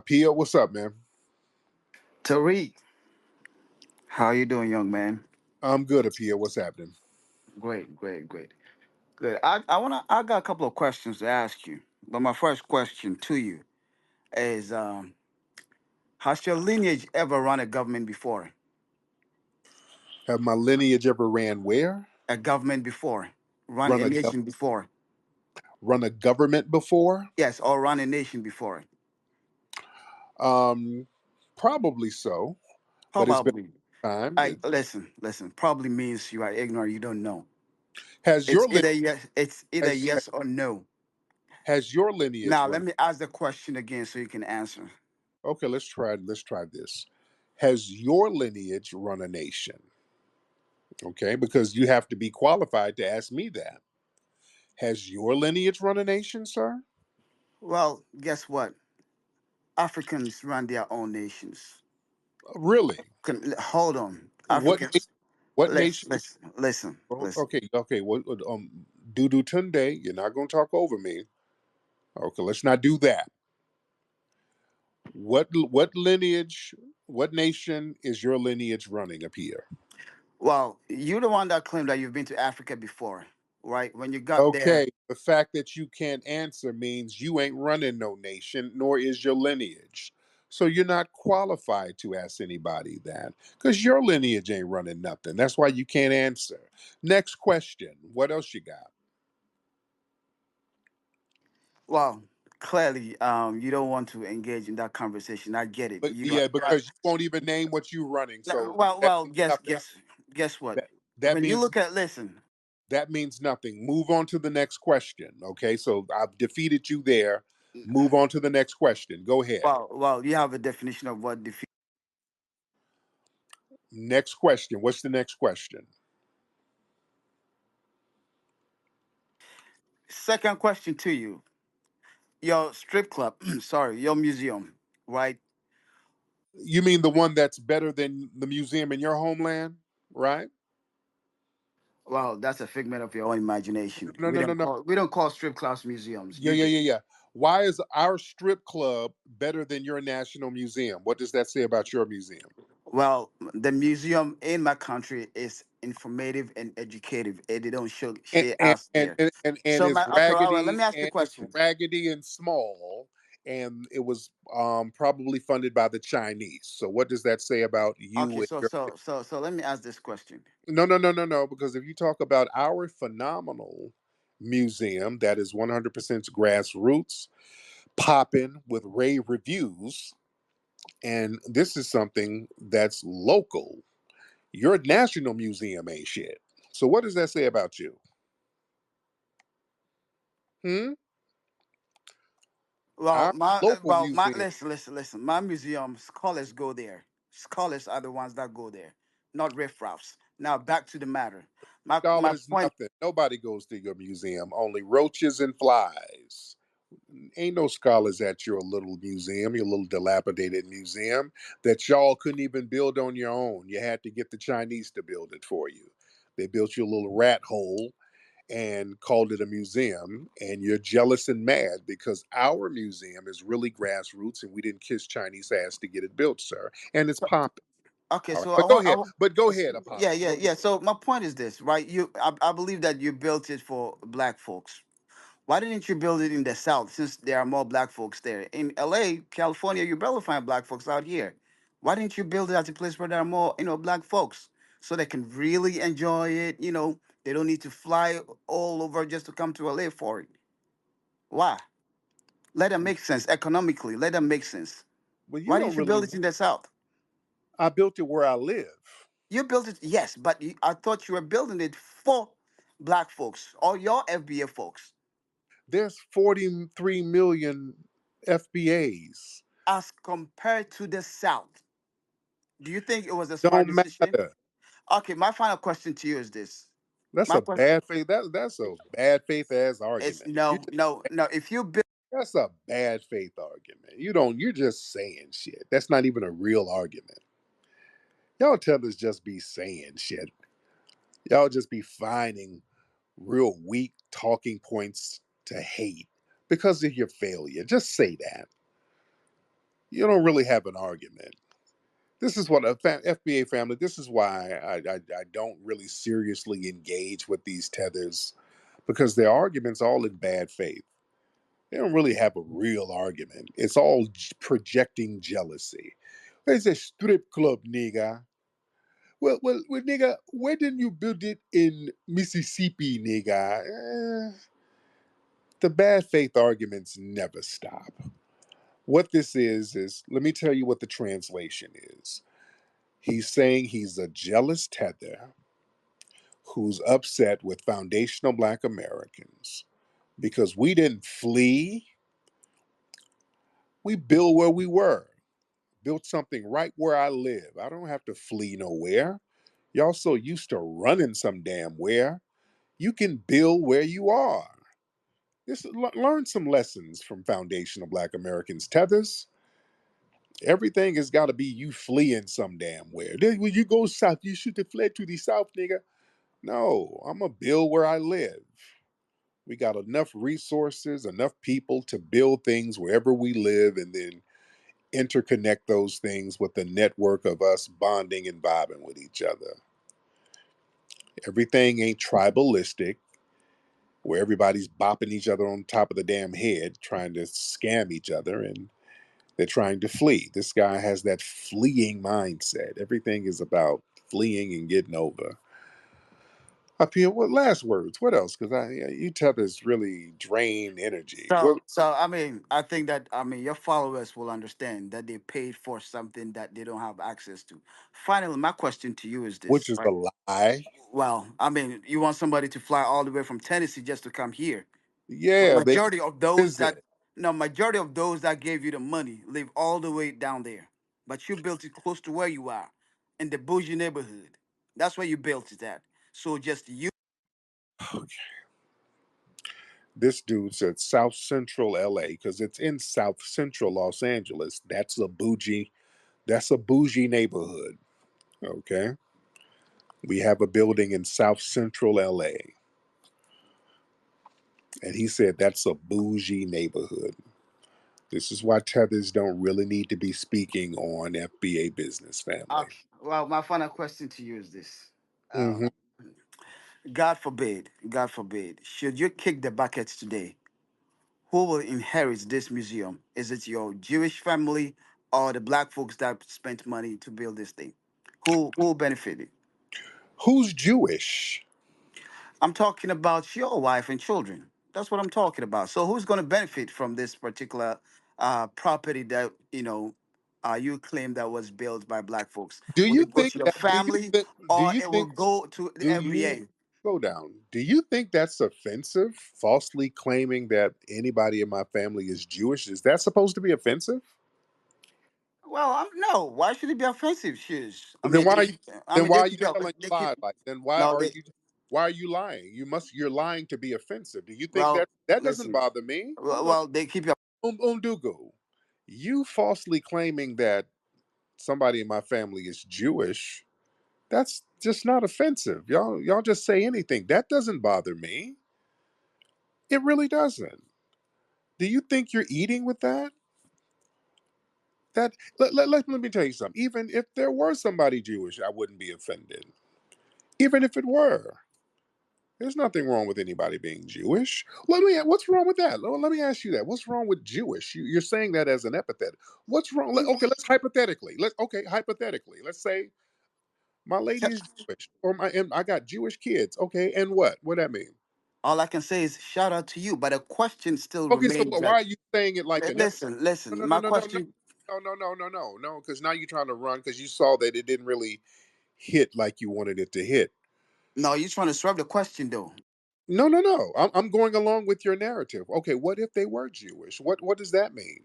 Pia, what's up, man? Tariq, how you doing, young man? I'm good, Apia. What's happening? Great, great, great. Good. I got a couple of questions to ask you. But my first question to you is has your lineage ever run a government before? Have my lineage ever ran where? A government before? Run Run a a nation before? run a government before? Yes, or run a nation before. Um, Probably so, but it's been Probably. a time. I listen. Probably means you are ignorant, you don't know. Has your lin- It's either has yes or no. has your lineage Now run? let me ask the question again so you can answer. Okay, let's try this. Has your lineage run a nation? Okay, because you have to be qualified to ask me that. Has your lineage run a nation, sir? Well, guess what? Africans run their own nations. Really? Hold on, What na- Africans. what Let's nation? listen, listen, listen. Okay. What Dudu Tunde, you're not gonna talk over me. Okay, let's not do that. What lineage, what nation is your lineage running up here? Well, you're the one that claimed that you've been to Africa before, right? When you got there, Okay, the fact that you can't answer means you ain't running no nation, nor is your lineage. So you're not qualified to ask anybody that because your lineage ain't running nothing. That's why you can't answer. Next question. What else you got? well, clearly, you don't want to engage in that conversation. I get it. But You yeah, are. because you won't even name what you running. No, So well, that well. means Guess, nothing. guess, guess what? That that When you means look at, listen. that means nothing. Move on to the next question. Okay, so I've defeated you there. Move on to the next question. Go ahead. Well, you have a definition of what defeat. Next question. What's the next question? Second question to you: your strip club, sorry, your museum, right? You mean the one that's better than the museum in your homeland, right? Well, that's a figment of your own imagination. No, no, no, no. We don't call strip clubs museums. Yeah, yeah, yeah, yeah. Why is our strip club better than your national museum? What does that say about your museum? Well, the museum in my country is informative and educative, and they don't show and shit and out and there. and, and, and So it's my okay, all right. Let me raggedy ask you a and it's question. raggedy and small, and it was probably funded by the Chinese. So what does that say about you Okay, and your? so let me ask this question. No, no, no, no, no. Because if you talk about our phenomenal museum that is 100% grassroots, popping with rave reviews, and this is something that's local. Your national museum ain't shit. So what does that say about you? Hmm? Our local museum. Listen. My museum scholars go there. Scholars are the ones that go there, not riffraffs. Now back to the matter. My Scholars, point. nothing. Nobody goes to your museum. Only roaches and flies. Ain't no scholars at your little museum, your little dilapidated museum that y'all couldn't even build on your own. You had to get the Chinese to build it for you. They built you a little rat hole and called it a museum, and you're jealous and mad because our museum is really grassroots and we didn't kiss Chinese ass to get it built, sir. And it's popping. Okay, All right. so But go ahead. But go ahead, Apa. Go yeah. So my point is this, right? I believe that you built it for black folks. Why didn't you build it in the South since there are more black folks there? In LA, California, you barely find black folks out here. Why didn't you build it at a place where there are more, black folks so they can really enjoy it? They don't need to fly all over just to come to LA for it. Why? Let them make sense economically. Let them make sense. well, you Why don't didn't you build really it in the South? I built it where I live. You built it, yes, but I thought you were building it for black folks or your FBA folks. There's 43 million FBAs. As compared to the South, do you think it was a smart Don't decision? matter. Okay, my final question to you is this. That's My a question bad faith. That's a bad faith ass is argument. You no, just, no, no. If you build, that's a bad faith argument. You don't. You're just saying shit. That's not even a real argument. Y'all tell us just be saying shit. Y'all just be finding real weak talking points to hate because of your failure. Just say that. you don't really have an argument. This is what FBA family. This is why I don't really seriously engage with these tethers, because their arguments all in bad faith. They don't really have a real argument. It's all projecting jealousy. It's a strip club, nigga. Well, nigga, where didn't you build it in Mississippi, nigga? The bad faith arguments never stop. What this is let me tell you what the translation is. He's saying he's a jealous tether who's upset with foundational Black Americans because we didn't flee, we built where we were. Built something right where I live. I don't have to flee nowhere. Y'all so used to running some damn where. You can build where you are. Learn some lessons from foundational Black Americans. Tethers, everything has got to be you fleeing some damn where. Then when you go south, you should have fled to the south, nigga. No, I'm going to build where I live. We got enough resources, enough people to build things wherever we live, and then interconnect those things with the network of us bonding and vibing with each other. Everything ain't tribalistic, where everybody's bopping each other on top of the damn head, trying to scam each other, and they're trying to flee. This guy has that fleeing mindset. Everything is about fleeing and getting over. Up here, what last words? What else? Because you tethers really drain energy. What So I mean, I think that your followers will understand that they paid for something that they don't have access to. Finally, my question to you is which this, is a right? lie. Well, I mean, you want somebody to fly all the way from Tennessee just to come here. But Yeah, they majority of those that visit. no, majority of those that gave you the money live all the way down there. But you built it close to where you are, in the bougie neighborhood. That's where you built it at. So just you. This dude said South Central LA because it's in South Central Los Angeles. That's a bougie neighborhood. Okay. We have a building in South Central LA. And he said that's a bougie neighborhood. This is why tethers don't really need to be speaking on FBA business family. Okay. Well, my final question to you is this. Hmm. God forbid, should you kick the buckets today, who will inherit this museum? Is it your Jewish family or the black folks that spent money to build this thing? Who will benefit it? Who's Jewish? I'm talking about your wife and children. That's what I'm talking about. So who's going to benefit from this particular property that you claim that was built by black folks? Do Will you it go think to your that family do or you it will think go to the do you FBA? slow down? Do you think that's offensive? Falsely claiming that anybody in my family is Jewish? Is that supposed to be offensive? Well, no. Why should it be offensive? Shoes. I Then mean, why they are you keep. I then mean, why they are you keep your. telling They a keep. lie? Like then No, they. why are you lying? You're lying to be offensive. Do you think Well, that doesn't listen. bother me? Well, well, they keep your. Umdugu. You falsely claiming that somebody in my family is Jewish, that's just not offensive. Y'all just say anything. That doesn't bother me. It really doesn't. Do you think you're eating with that? Let me tell you something. Even if there were somebody Jewish, I wouldn't be offended. Even if it were. There's nothing wrong with anybody being Jewish. What's wrong with that? Let me ask you that. What's wrong with Jewish? You're saying that as an epithet. What's wrong? Okay, let's hypothetically. Hypothetically. Let's say my lady is Jewish, and I got Jewish kids. Okay, and what? What that mean? All I can say is shout out to you, but the question still Okay, so remains why that. are you saying it like an epithet? Listen. No, no, My no, no, no, question. no. Because now you're trying to run because you saw that it didn't really hit like you wanted it to hit. No, you're trying to swerve the question though. No, no, no. I'm going along with your narrative. Okay, what if they were Jewish? What does that mean?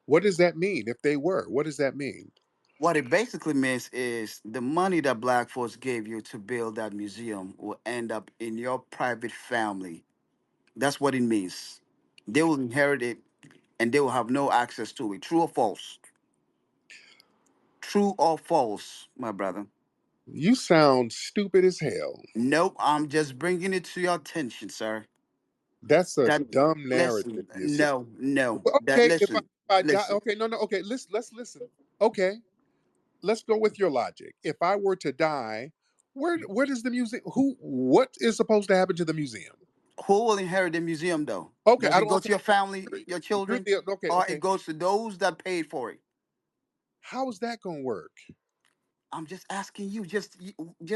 What does that mean if they were? What does that mean? What it basically means is the money that black folks gave you to build that museum will end up in your private family. That's what it means. They will inherit it and they will have no access to it. True or false? True or false, my brother? You sound stupid as hell. Nope, I'm just bringing it to your attention, sir. That's a That dumb narrative listen, you're saying. no, no. Well, That okay, if listen, I die, listen. okay, no, no, okay, let's listen. Okay, let's go with your logic. If I were to die, where does the museum? Who? What is supposed to happen to the museum? Who will inherit the museum though? Okay, Does I it don't. go to Okay, your family, your you're children, the okay. or it Okay, goes to those that paid for it? how is that gonna work? I'm just asking you. Just say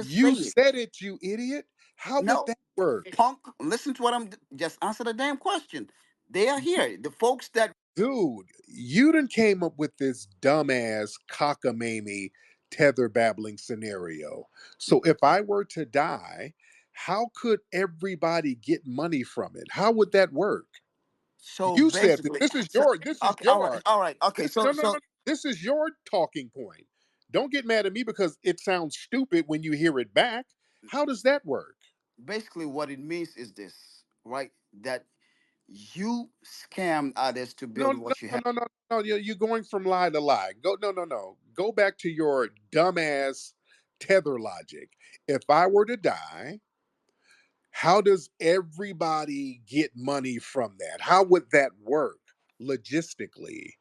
You it. said it, you idiot. How would No, that work? punk. Listen to what I'm. Just answer the damn question. They are here. The folks that. Dude, you done came up with this dumbass cockamamie tether babbling scenario. So if I were to die, how could everybody get money from it? How would that work? So You said this. basically, This is so, your okay, all right, all right, okay. this So no no so no. This is your talking point. Don't get mad at me because it sounds stupid when you hear it back. How does that work? basically, what it means is this, right? That you scam others to No, build no, what you no, have. no, no, no. You're going from lie to lie. Go, no, no, no. Go back to your dumbass tether logic. If I were to die, how does everybody get money from that? How would that work logistically?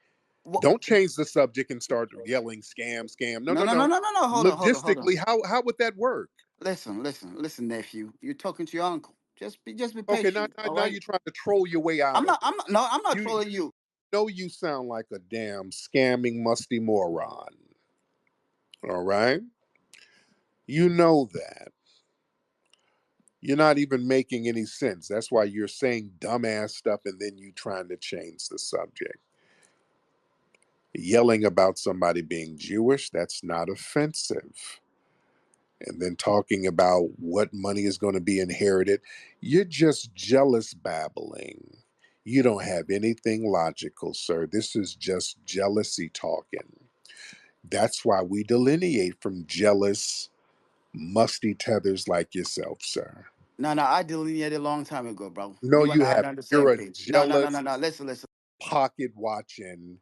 What? Don't change the subject and start yelling scam, scam. No, No, no, no, no, no. no, no, no. Hold on, hold on, hold on. Logistically, how would that work? Listen, nephew. You're talking to your uncle. Just be Okay, now, patient, all now right? you're trying to troll your way out of it. I'm not You trolling you. know you sound like a damn scamming musty moron. All right? You know that. You're not even making any sense. That's why you're saying dumbass stuff and then you trying to change the subject. Yelling about somebody being Jewish, that's not offensive. And then talking about what money is going to be inherited, you're just jealous babbling. You don't have anything logical, sir. This is just jealousy talking. That's why we delineate from jealous, musty tethers like yourself, sir. No, no, I delineated a long time ago, bro. No, You and you I have. are on the same You're a page. No, no, no, no, jealous, no. Listen. pocket watching,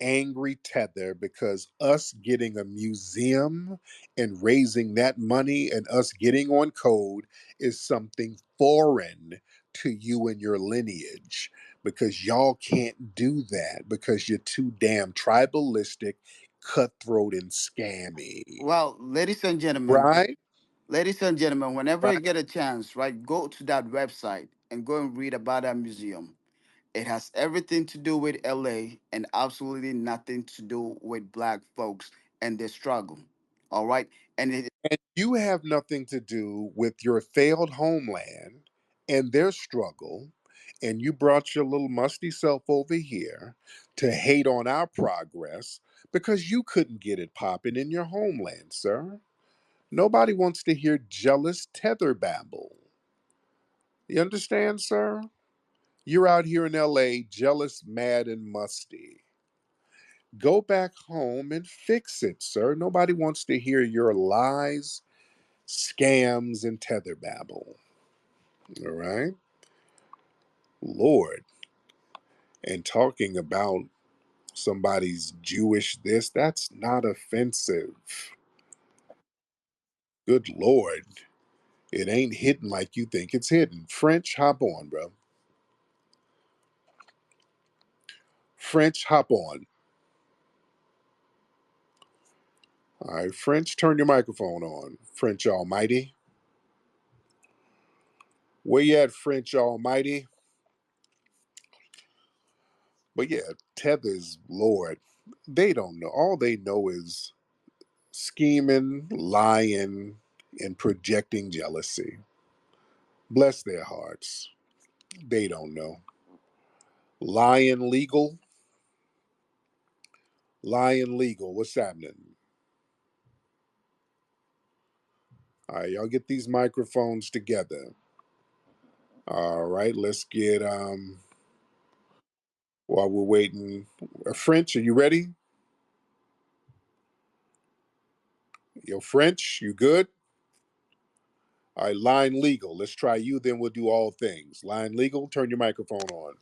angry tether because us getting a museum and raising that money and us getting on code is something foreign to you and your lineage because y'all can't do that because you're too damn tribalistic, cutthroat, and scammy. Well, Right? ladies and gentlemen, whenever you Right? get a chance, right, go to that website and go and read about that museum. It has everything to do with LA and absolutely nothing to do with black folks and their struggle. All right. And it And you have nothing to do with your failed homeland and their struggle. And you brought your little musty self over here to hate on our progress because you couldn't get it popping in your homeland, sir. Nobody wants to hear jealous tether babble. You understand, sir? You're out here in LA, jealous, mad, and musty. Go back home and fix it, sir. Nobody wants to hear your lies, scams, and tether babble. All right. Lord. And talking about somebody's Jewish this, that's not offensive. Good Lord. It ain't hidden like you think it's hidden. French, hop on, bro. French, hop on. All right, French, turn your microphone on. French Almighty. Where you at, French Almighty? But yeah, Tethers, Lord, they don't know. All they know is scheming, lying, and projecting jealousy. Bless their hearts. They don't know. Lion Legal. Lion Legal. What's happening? All right, y'all get these microphones together. All right, let's get while we're waiting. French, are you ready? Yo, French, you good? All right, Line Legal. Let's try you, then we'll do all things. Line Legal, turn your microphone on.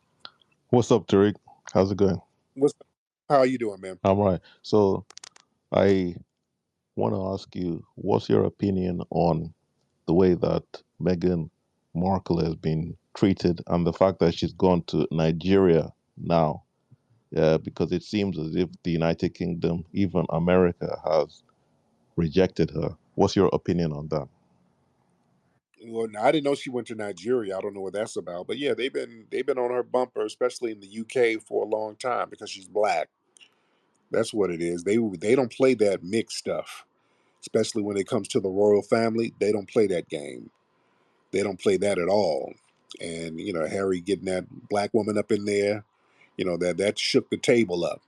What's up, Tariq? How's it going? What's how are you doing, man? I'm right. So I want to ask you, what's your opinion on the way that Meghan Markle has been treated, and the fact that she's gone to Nigeria now, because it seems as if the United Kingdom, even America, has rejected her. What's your opinion on that? Well, I didn't know she went to Nigeria. I don't know what that's about, but yeah, they've been on her bumper, especially in the UK, for a long time because she's black. That's what it is. They don't play that mixed stuff, especially when it comes to the royal family. They don't play that game. They don't play that at all. And Harry getting that black woman up in there, that shook the table up,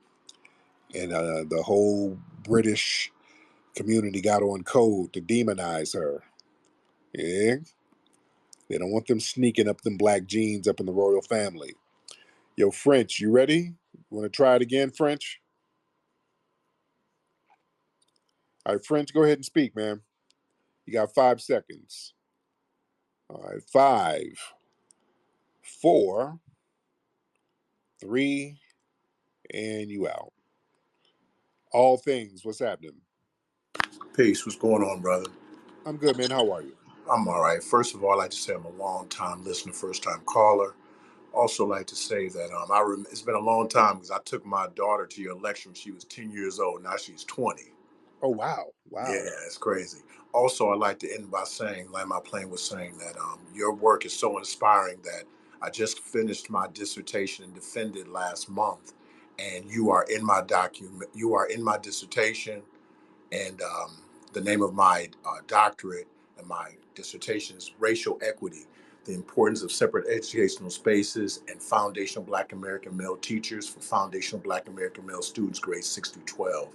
and the whole British community got on code to demonize her. Yeah, they don't want them sneaking up them black genes up in the royal family. Yo, French, you ready? Want to try it again, French? All right, French, go ahead and speak, man. You got 5 seconds. All right, five, four, three, and you out. All things, what's happening? Peace. What's going on, brother? I'm good, man. How are you? I'm all right. First of all, I'd like to say I'm a long time listener, first time caller. Also, like to say that it's been a long time because I took my daughter to your lecture when she was 10 years old. Now she's 20. Oh, wow. Yeah, Wow. it's crazy. Also, I'd like to end by saying, like my plane was saying, that your work is so inspiring that I just finished my dissertation and defended last month, and you are in my document. You are in my dissertation, and the name of my doctorate and my dissertation is Racial Equity: The Importance of Separate Educational Spaces and Foundational Black American Male Teachers for Foundational Black American Male Students, grades 6 through 12.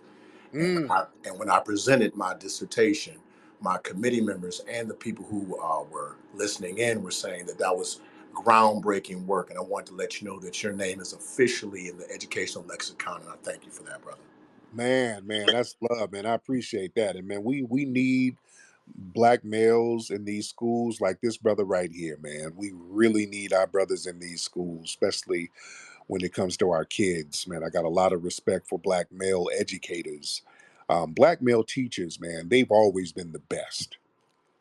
Mm, And when I presented my dissertation, my committee members and the people who were listening in were saying that that was groundbreaking work. And I want to let you know that your name is officially in the educational lexicon. And I thank you for that, brother. man, that's love, man. I appreciate that. And man, we need black males in these schools like this brother right here, man. We really need our brothers in these schools, especially when it comes to our kids, man. I got a lot of respect for black male educators. Black male teachers, man, they've always been the best.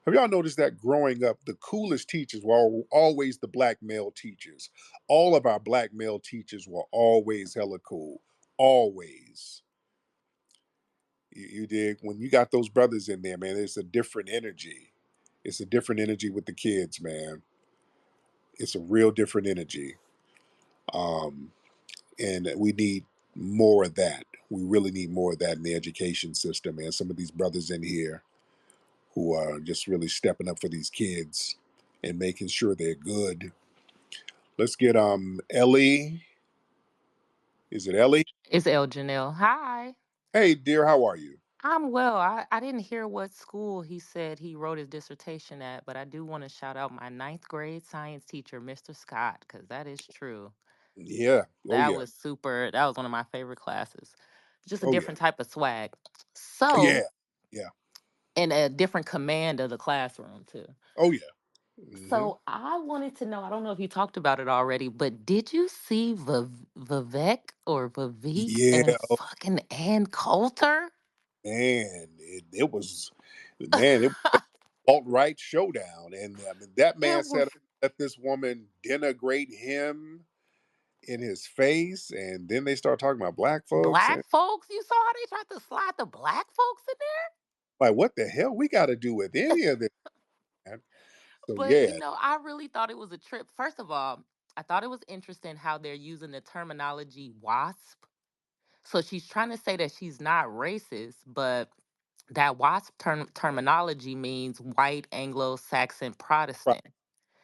Have y'all noticed that growing up, the coolest teachers were always the black male teachers? All of our black male teachers were always hella cool. Always. You dig? When you got those brothers in there, man, it's a different energy. It's a different energy with the kids, man. It's a real different energy. Um, and we need more of that. We really need more of that in the education system, man. Some of these brothers in here who are just really stepping up for these kids and making sure they're good. Let's get Ellie. Is it Ellie? It's El Janelle. Hi. Hey dear, how are you? I'm well. I didn't hear what school he said he wrote his dissertation at, but I do want to shout out my ninth grade science teacher, Mr. Scott, because that is true. Yeah. Oh That yeah. was super. That was one of my favorite classes. Just a Oh yeah. different type of swag. Yeah. So, Yeah. and a different command of the classroom, too. Oh yeah. Hmm. So, I wanted to know, I don't know if you talked about it already, but did you see Vivek or Vivek and Yeah. Oh fucking Ann Coulter? man, it alt right showdown, and I mean, that man It said was let this woman denigrate him in his face, and then they start talking about black folks, and black folks. You saw how they tried to slide the black folks in there? like, what the hell we got to do with any of this, man? So But yeah, I really thought it was a trip. First of all, I thought it was interesting how they're using the terminology WASP. So she's trying to say that she's not racist, but that WASP terminology means white Anglo Saxon right, Protestant.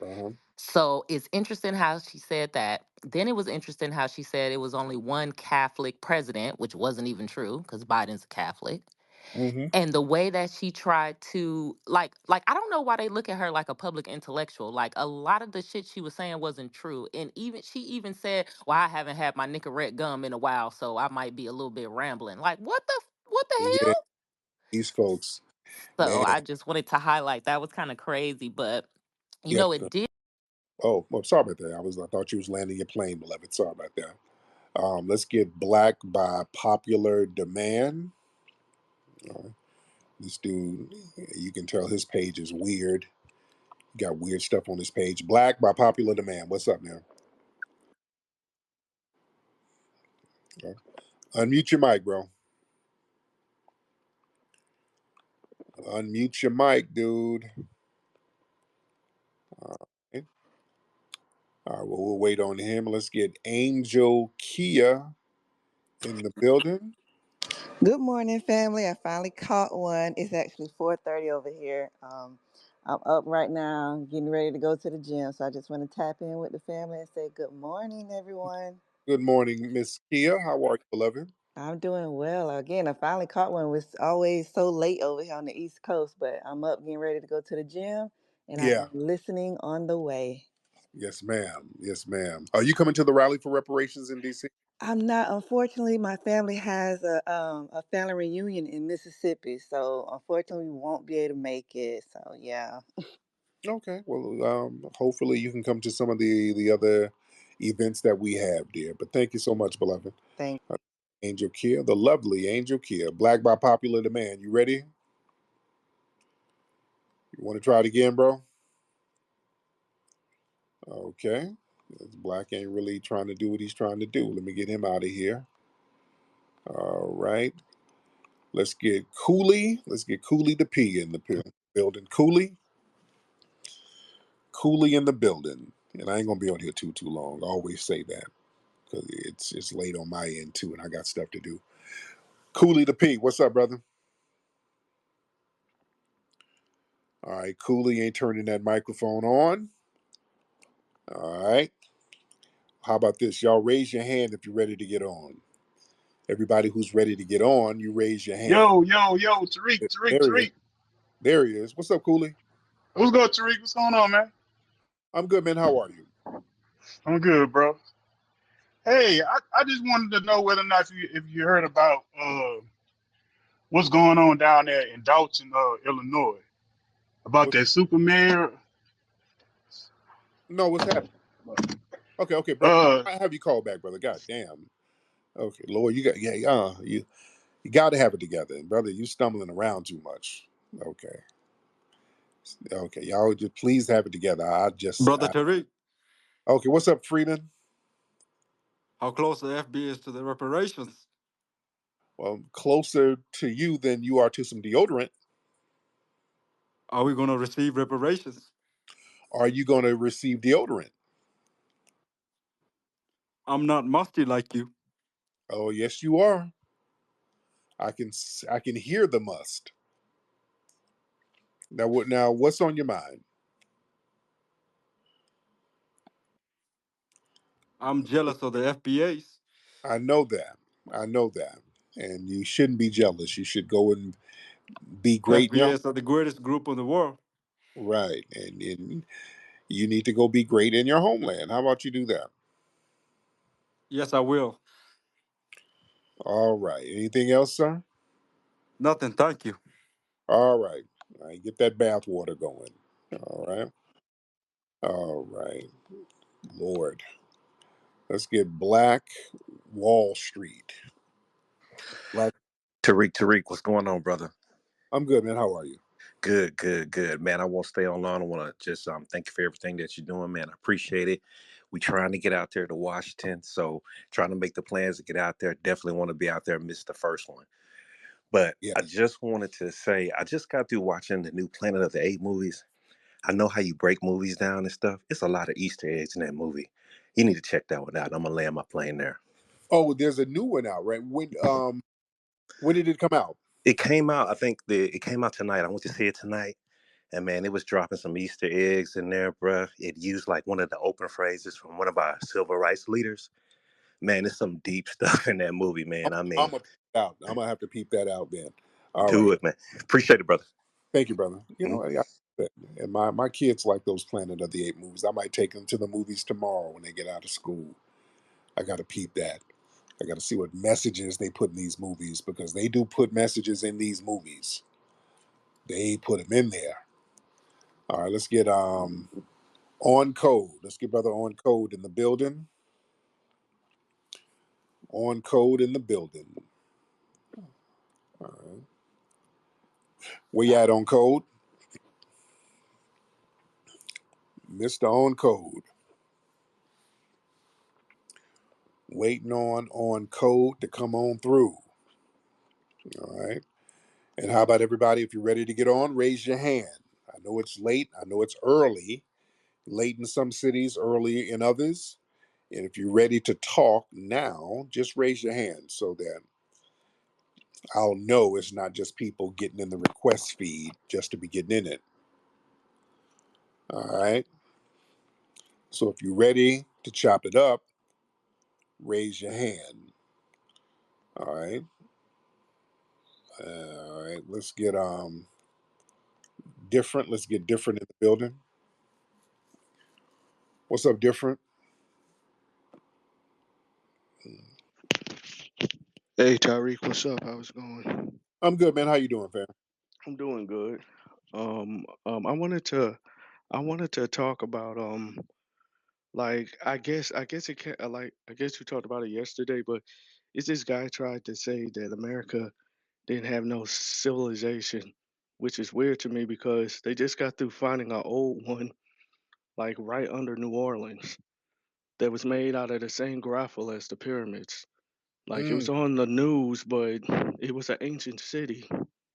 uh-huh. So it's interesting how she said that. Then it was interesting how she said it was only one Catholic president, which wasn't even true because Biden's a Catholic. Hmm. And the way that she tried to I don't know why they look at her like a public intellectual. Like a lot of the shit she was saying wasn't true. And even she even said, "Well, I haven't had my Nicorette gum in a while, so I might be a little bit rambling." Like what the Yeah, hell? these folks, So man, I just wanted to highlight that was kind of crazy, but yeah. it did. Oh, well, sorry about that. I thought you was landing your plane, beloved. Sorry about that. Let's get black by popular demand. This dude, you can tell his page is weird. Got weird stuff on this page. Black by popular demand. What's up now? Okay. Unmute your mic, bro. Unmute your mic, dude. All right. All right, well, we'll wait on him. Let's get Angel Kia in the building. Good morning, family. I finally caught one. It's actually 4:30 over here. I'm up right now, getting ready to go to the gym. So I just want to tap in with the family and say good morning, everyone. Good morning, Miss Kia. How are you, beloved? I'm doing well. Again, I finally caught one. It was always so late over here on the East Coast, but I'm up getting ready to go to the gym, and I Yeah. am listening on the way. Yes, ma'am. Yes, ma'am. Are you coming to the rally for reparations in DC? I'm not. Unfortunately, my family has a family reunion in Mississippi, so unfortunately, we won't be able to make it. So yeah. Okay. Well, hopefully you can come to some of the other events that we have, dear. But thank you so much, beloved. Thank. Uh, Angel Kia, the lovely Angel Kia, black by popular demand. You ready? You want to try it again, bro? Okay. Black ain't really trying to do what he's trying to do. Let me get him out of here. All right. Let's get Cooley. Let's get Cooley the P in the building. Cooley in the building. And I ain't gonna be on here too long. I always say that because it's late on my end too, and I got stuff to do. Cooley the P, what's up, brother? All right, Cooley ain't turning that microphone on. All right. How about this? Y'all raise your hand if you're ready to get on. Everybody who's ready to get on, you raise your hand. Yo, Tariq, Tariq, There he is. Tariq. There he is. What's up, Cooley? What's good, Tariq? What's going on, man? I'm good, man. How are you? I'm good, bro. Hey, I just wanted to know whether or not if you heard about what's going on down there in Dalton, Illinois, about What's, that super mayor. no, what's happening? Okay, brother. Uh, I have you call back, brother. God damn. Okay, Lord, you got you got to have it together, brother. You stumbling around too much. Okay, okay, y'all just please have it together. Brother Tariq, Okay. What's up, Freedom? how close the FBA is to the reparations? Well, closer to you than you are to some deodorant. Are we going to receive reparations? Are you going to receive deodorant? I'm not musty like you. Oh, yes, you are. I can hear the must. Now, what? Now, what's on your mind? I'm jealous of the FBAs. I know that. I know that. And you shouldn't be jealous. You should go and be great in your FBAs are the greatest group in the world. right. And you need to go be great in your homeland. How about you do that? Yes, I will. All right. Anything else, sir? Nothing, thank you. All right. All right. Get that bath water going. All right. All right. Lord. Let's get Black Wall Street. Black. Tariq, what's going on, brother? I'm good, man. How are you? Good, man. I won't stay on long. I want to just thank you for everything that you're doing, man. I appreciate it. We trying to get out there to Washington, so trying to make the plans to get out there. Definitely want to be out there. And miss the first one, but Yeah. I just wanted to say I just got through watching the new Planet of the Apes movies. I know how you break movies down and stuff. It's a lot of Easter eggs in that movie. You need to check that one out. I'm gonna land my plane there. Oh, there's a new one out, right? When did it come out? It came out. I think it came out tonight. I went to see it tonight. And man, it was dropping some Easter eggs in there, bruh. It used like one of the open phrases from one of our civil rights leaders. Man, there's some deep stuff in that movie, man. I I'm mean, gonna peep it out. I'm gonna have to peep that out then. All do right. it, man. Appreciate it, brother. Thank you, brother. Mhm. And my kids like those Planet of the Apes movies. I might take them to the movies tomorrow when they get out of school. I got to peep that. I got to see what messages they put in these movies because they do put messages in these movies. They put them in there. All right, let's get on code. Let's get brother on code in the building. On code in the building. All right. Where you at on code? Mr. On Code. Waiting on code to come on through. All right. And how about everybody? If you're ready to get on, raise your hand. I know it's late. I know it's early. Late in some cities, early in others. And if you're ready to talk now, just raise your hand so that I'll know it's not just people getting in the request feed just to be getting in it. All right. So if you're ready to chop it up, raise your hand. All right. All right. Let's get different. Let's get different in the building. What's up, different? Hey Tariq, what's up? How's it going? I'm good, man. How you doing, fam? I'm doing good. I wanted to talk about like I guess it can like I guess we talked about it yesterday, but it's this guy tried to say that America didn't have no civilization, which is weird to me because they just got through finding an old one like right under New Orleans that was made out of the same gravel as the pyramids. Like it Mm. was on the news, but it was an ancient city.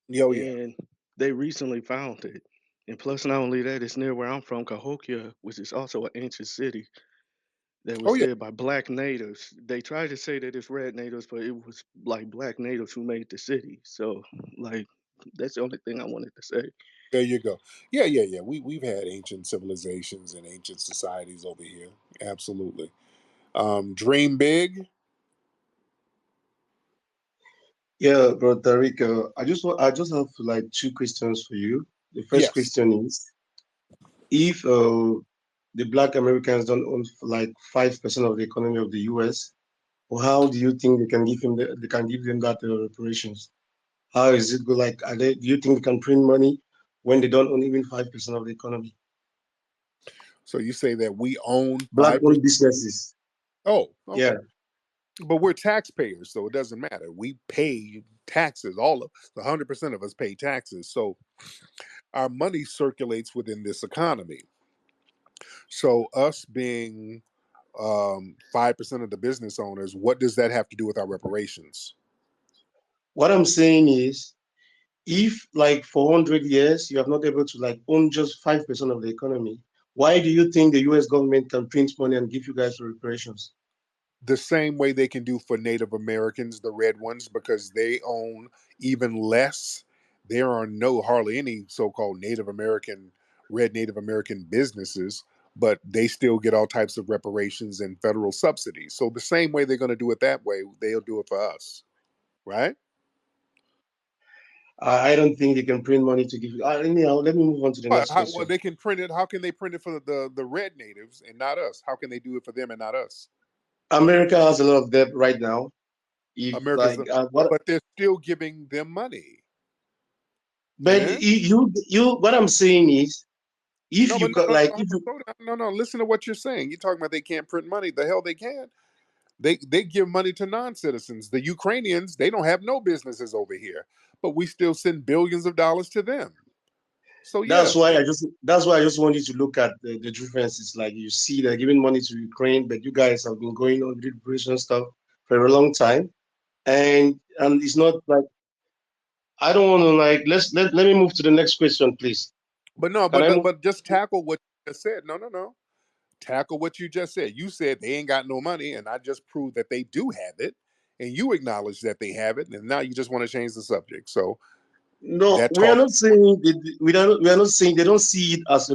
Yo, yeah. And they recently found it. And plus, not only that, it's near where I'm from, Cahokia, which is also an ancient city that Oh, was yeah. there by black natives. They tried to say that it's red natives, but it was like black natives who made the city. So, like, that's the only thing I wanted to say. There you go. Yeah, yeah, yeah. We've had ancient civilizations and ancient societies over here. Absolutely. Dream big. Yeah, bro, Tariq, I just have like two questions for you. The first Yes. question is, if the Black Americans don't own like 5% of the economy of the U.S., how do you think they can they can give them that reparations? How is it go? Like, do you think they can print money when they don't own even 5% of the economy? So you say that we own Black-owned 5%. businesses. Oh, Yeah. okay. But we're taxpayers, so it doesn't matter. We pay taxes. All of 100% of us pay taxes. So our money circulates within this economy. So us being 5% of the business owners, what does that have to do with our reparations? What I'm saying is, if like for 100 years you have not able to like own just 5% of the economy, why do you think the US government can print money and give you guys reparations? The same way they can do for Native Americans, the red ones, because they own even less. There are hardly any so-called red Native American businesses, but they still get all types of reparations and federal subsidies. So the same way they're going to do it that way, they'll do it for us, right? I don't think they can print money to give you. Anyhow, let me move on to the next Well, question. they can print it. How can they print it for the red natives and not us? How can they do it for them and not us? America has a lot of debt right now. If America's, like what, but they're still giving them money. but Yeah. what I'm saying is, if No, you but no, got no, like no, if you, slow down. No, no. Listen to what you're saying. You're talking about they can't print money. The hell they can. They give money to non-citizens. The Ukrainians, they don't have no businesses over here, but we still send billions of dollars to them. So yes, that's why I just want you to look at the differences. Like you see, they're giving money to Ukraine, but you guys have been going on with liberation stuff for a long time, and it's not like I don't want to like let me move to the next question, please. but no, Can I move? but just tackle what you just said. No, no, no. Tackle what you just said. You said they ain't got no money, and I just proved that they do have it, and you acknowledge that they have it, and now you just want to change the subject. So No, that we are talk. not saying we are not saying they don't see it as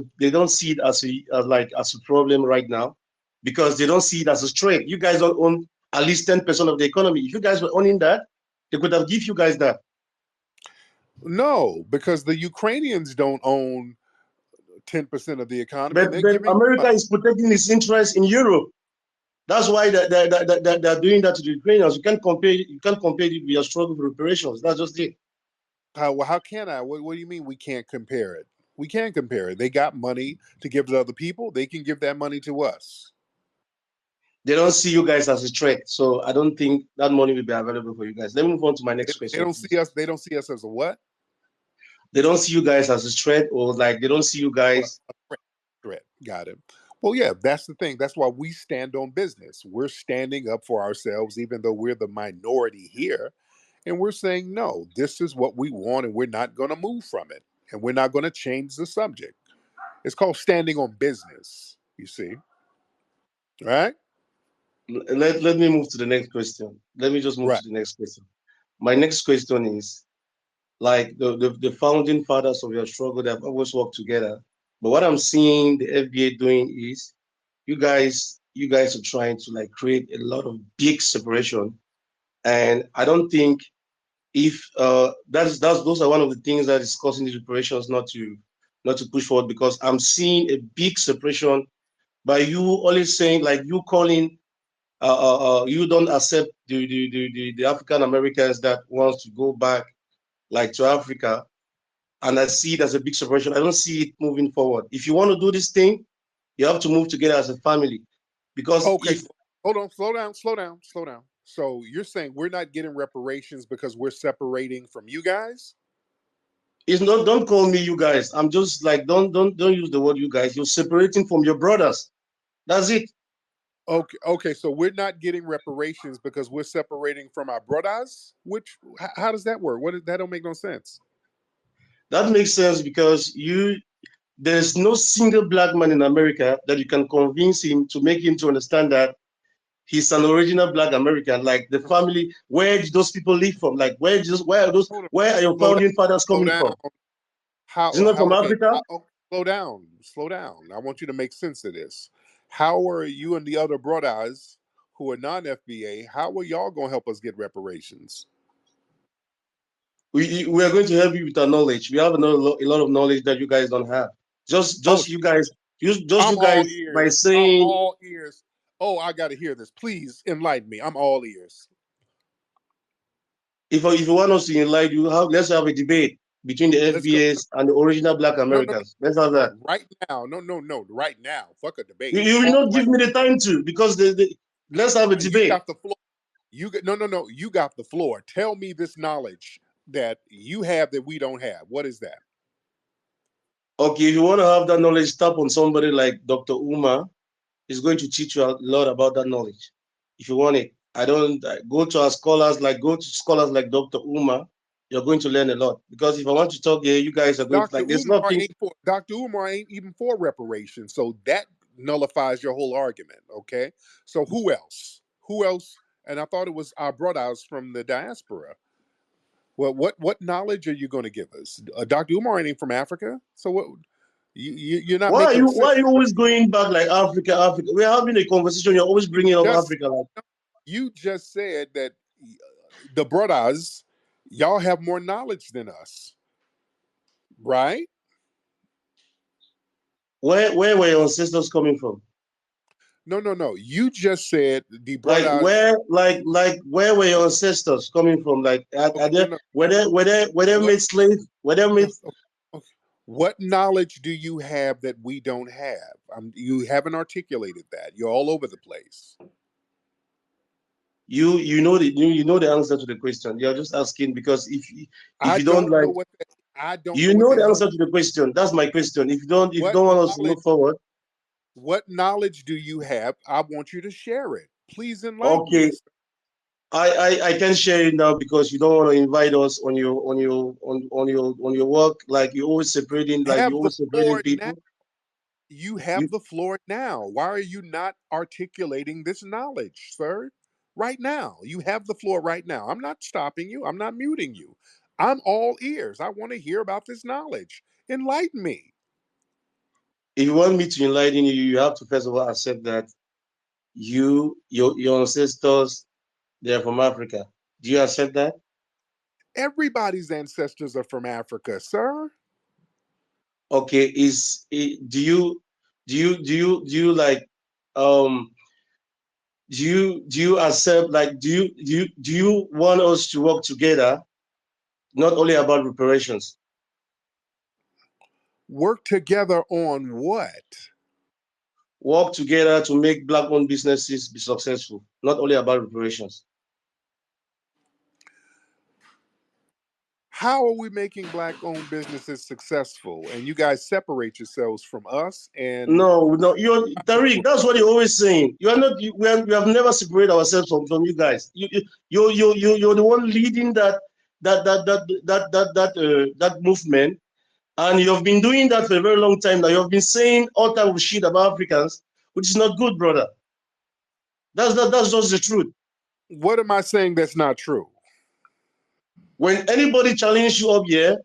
as a problem right now because they don't see it as a threat. You guys don't own at least 10% of the economy. If you guys were owning that, they could have give you guys that. No, because the Ukrainians don't own 10% of the economy, and they're But giving America money. is protecting its interest in Europe. That's why they're doing that to the Ukrainians. You can't compare it with your struggle for reparations. That's just it. How can I? What do you mean we can't compare it? We can compare it. They got money to give to other people. They can give that money to us. They don't see you guys as a threat. So I don't think that money will be available for you guys. Let me move on to my They, next they question, don't see please. us. They don't see us as a what? They don't see you guys as a threat, or like they don't see you What guys a threat? Got it. Well, yeah, that's the thing. That's why we stand on business. We're standing up for ourselves, even though we're the minority here. And we're saying, no, this is what we want, and we're not going to move from it. And we're not going to change the subject. It's called standing on business, you see. Right? Let me move to the next question. Let me just move Right. to the next question. My next question is like the founding fathers of your struggle, they've always worked together. But what I'm seeing the FBA doing is you guys are trying to like create a lot of big separation. And I don't think if that's those are one of the things that is causing these reparations not to push forward, because I'm seeing a big separation by you always saying like you calling you don't accept the African Americans that wants to go back like to Africa, and I see it as a big separation. I don't see it moving forward. If you want to do this thing, you have to move together as a family, because Okay. if So hold on. Slow down. Slow down. Slow down. So you're saying we're not getting reparations because we're separating from you guys? it's not, don't call me you guys. I'm just like don't use the word you guys. You're separating from your brothers. That's it. Okay. Okay. So we're not getting reparations because we're separating from our brothers? Which, how does that work? That don't make no sense. That makes sense because there's no single black man in America that you can convince him to make him to understand that he's an original black American. Like the family, where do those people live from? Like Hold on. where are your Slow down. founding fathers Slow coming from? down. Is it not from Okay, Africa? slow down, slow down. I want you to make sense of this. How are you and the other brothers who are non-FBA, how are y'all going to help us get reparations? We are going to help you with our knowledge. We have a lot of knowledge that you guys don't have. Just Oh, just you guys, I'm you all guys by ears. I'm saying, all ears. Oh, I got to hear this. Please enlighten me. I'm all ears. if you want us to enlighten you, let's have a debate between the Let's go. FBAs and the original black No, no, Americans. Let's have that. right now. No, no, no, right now. Fuck a You, debate. you will Talk not right. give me the time to, because let's have a You debate. got the floor. You got no, no, no. You got the floor. Tell me this knowledge that you have that we don't have. What is that? Okay, if you want to have that knowledge, tap on somebody like Dr. Uma. Is going to teach you a lot about that knowledge. If you want it, I don't go to our scholars, like go to scholars like Dr. Uma. You're going to learn a lot, because if I want to talk here, you guys are going to Dr. like. There's a lot of Umar things. ain't for Dr. Umar ain't even for reparations. So that nullifies your whole argument. Okay. So who else? Who else? And I thought it was our brothers from the diaspora. Well, what knowledge are you going to give us? Dr. Umar ain't from Africa. So what? You're not Why are making you sense. why are you always going back like Africa, Africa? We're having a conversation. You're always You bringing up just Africa. Like, you just said that the brothers, y'all have more knowledge than us, right? where were your ancestors coming from? No, no, no. You just said the Like brothers. where where were your ancestors coming from? Like are Okay, no, they no. were they What? made slaves? Were they made? Okay. What knowledge do you have that we don't have? You haven't articulated that. You're all over the place. You know the answer to the question. You're just asking because if I you don't don't know like. what that. I don't know You what know that the means. answer to the question. That's my question. If you What don't want us to knowledge? move forward, What knowledge do you have? I want you to share it. Please enlighten me. okay, I can share it now because you don't want to invite us on your work. Like you Have the always separating floor now. people. You You have the floor now. Why are you not articulating this knowledge, sir? Right now. You have the floor right now. I'm not stopping you. I'm not muting you. I'm all ears. I want to hear about this knowledge. Enlighten me. if you want me to enlighten you, you have to first of all accept that your ancestors they're from Africa. Do you accept that? Everybody's ancestors are from Africa, sir. Okay, do you like um do you accept like do you want us to work together, not only about reparations, Work together on what? work together to make black owned businesses be successful, not only about reparations? How are we making black-owned businesses successful? And you guys separate yourselves from us. And No, you're Tariq. That's what you're always saying. You are not. We have never separated ourselves from you guys. You're the one leading that movement, and you have been doing that for a very long time now. You have been saying all type of shit about Africans, which is not good, brother. That's just the truth. what am I saying that's not true? When anybody challenges you up here,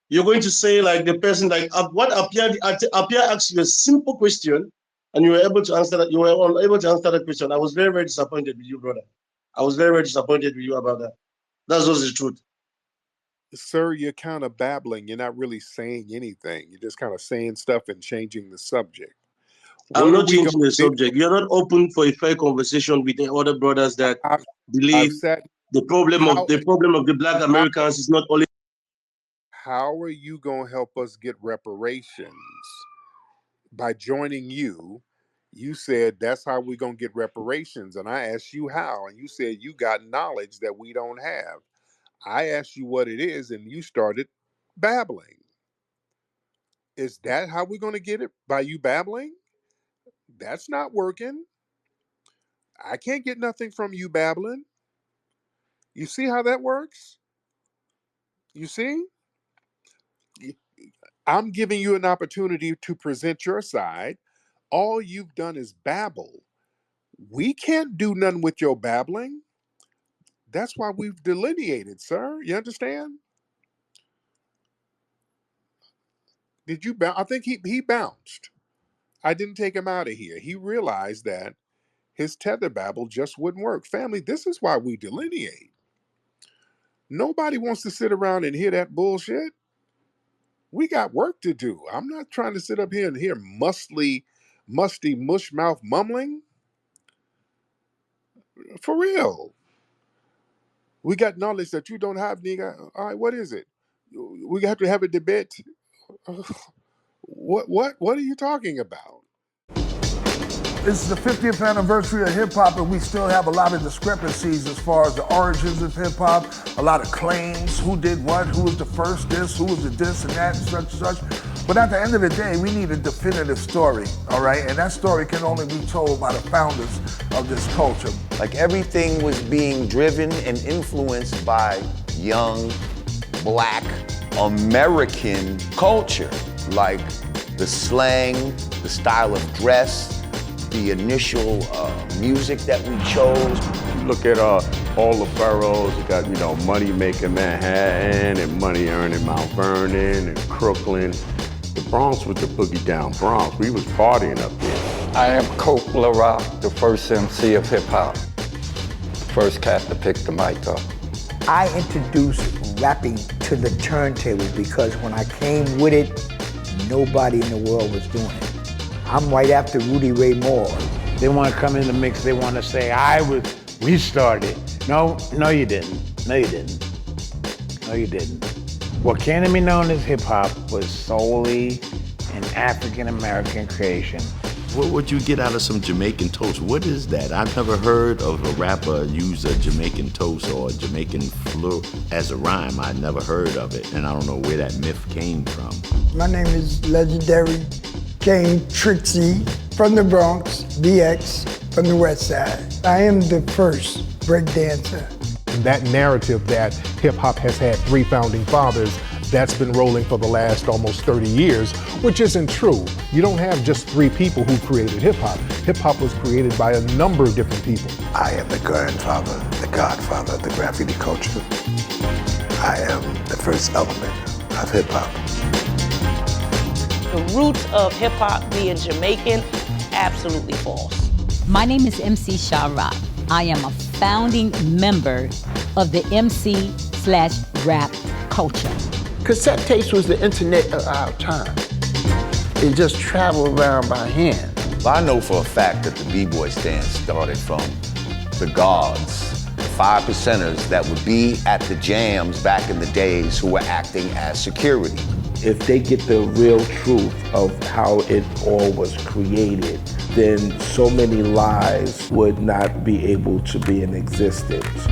you're going to say like the person like what Appiah asked you a simple question, and you were able to answer that. You were unable to answer that question. I was very, very disappointed with you, brother. I was very, very disappointed with you about that. That's just the truth. Sir, you're kind of babbling. You're not really saying anything. You're just kind of saying stuff and changing the subject. I'm What are not we going changing the to subject. You're not open for a fair conversation with the other brothers do? that I've believe said, the problem of how the black how Americans is not only. how are you going to help us get reparations? By joining you, you said that's how we're going to get reparations. And I asked you how, and you said you got knowledge that we don't have. I asked you what it is, and you started babbling. Is that how we're going to get it? By you babbling? That's not working. I can't get nothing from you babbling. You see how that works? You see? I'm giving you an opportunity to present your side. All you've done is babble. We can't do nothing with your babbling. That's why we've delineated, sir. You understand? Did you bounce? I think he bounced. I didn't take him out of here. He realized that his tether babble just wouldn't work. Family, this is why we delineate. Nobody wants to sit around and hear that bullshit. We got work to do. I'm not trying to sit up here and hear musty mush mouth mumbling. For real. We got knowledge that you don't have, nigga. All right, what is it? We have to have a debate. What are you talking about? This is the 50th anniversary of hip hop, and we still have a lot of discrepancies as far as the origins of hip hop, a lot of claims, who did what, who was the first this, who was the this and that, and such and such. But at the end of the day, we need a definitive story, all right? And that story can only be told by the founders of this culture. Like everything was being driven and influenced by young, black, American culture. Like the slang, the style of dress, the initial music that we chose. You look at all the boroughs, you got, money making Manhattan and money earning Mount Vernon and Crooklyn. The Bronx was the boogie down Bronx. We was partying up there. I am Coke LaRock, the first MC of hip hop. First cat to pick the mic up. I introduced rapping to the turntable because when I came with it, nobody in the world was doing it. I'm right after Rudy Ray Moore. They want to come in the mix, they want to say, we started. No, you didn't. No, you didn't. No, you didn't. What came to be known as hip hop was solely an African-American creation. What would you get out of some Jamaican toast? What is that? I've never heard of a rapper use a Jamaican toast or a Jamaican flu as a rhyme. I never heard of it, and I don't know where that myth came from. My name is legendary King Trixie from the Bronx, BX from the West Side. I am the first break dancer. That narrative that hip hop has had 3 founding fathers, that's been rolling for the last almost 30 years, which isn't true. You don't have just 3 people who created hip hop. Hip hop was created by a number of different people. I am the grandfather, the godfather of the graffiti culture. I am the first element of hip hop. The roots of hip hop being Jamaican, absolutely false. My name is MC Sha-Rock. I am a founding member of the MC/rap culture. Cassette tapes was the internet of our time. It just traveled around by hand. I know for a fact that the B-boy stand started from the guards, the 5 percenters that would be at the jams back in the days who were acting as security. If they get the real truth of how it all was created, then so many lies would not be able to be in existence.